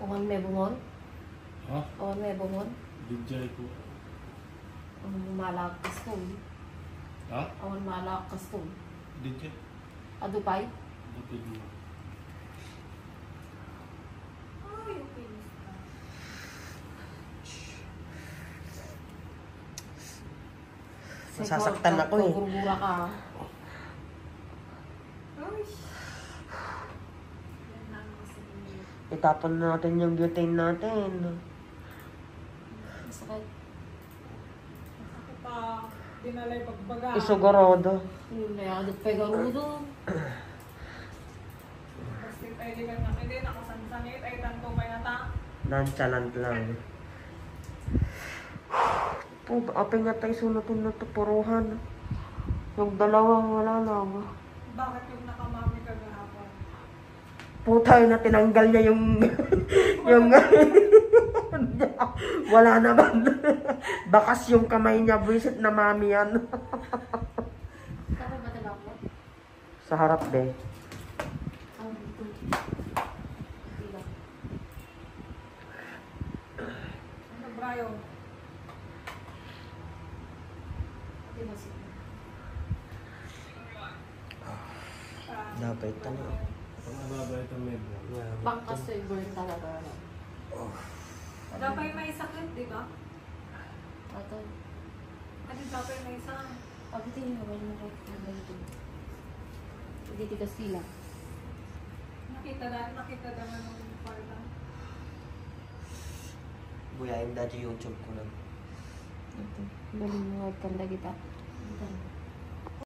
Ungan may bungon? Ha? Ungan may bungon? Dijay ko. Ungan malakas to. Ha? Ungan malakas to. Dijay? Adupay? Dati mo. Ay, okay. Nasasaktan ako eh. Gurgura ka. Ay. Yan lang kasi. Itapon na natin yung butane natin. Masakit. Ako pa, dinalay pagbaga. Isugorodo. Yun na yan. Adupay garudo. Kasi tayo di ka nakindi, nakasansanit, ay tanto may nata. Nonchalant lang. Po, apay nga tayo sunutin na tupuruhan. Yung dalawang wala lang. Bakit yung nakamami kagahapon? Putay na tinanggal niya yung yung wala naman. Bakas yung kamay niya, visit na mami yan. Saan ba talaga ako? Sa harap be. Ang dito. Dito. Ano, Brian? Dito siya. Dapat ito na. Ang nababa ito may buwan. Bangkas to yung burn talaga. Dapat may sakit, di ba? Ato. Ano dapat may isang? Pagdating mo ba yung ganito? Hindi tigas sila. Nakita naman ng parang. Buyain dati YouTube ko lang. Ito. Galing mo. Huwag kang kita. Ito.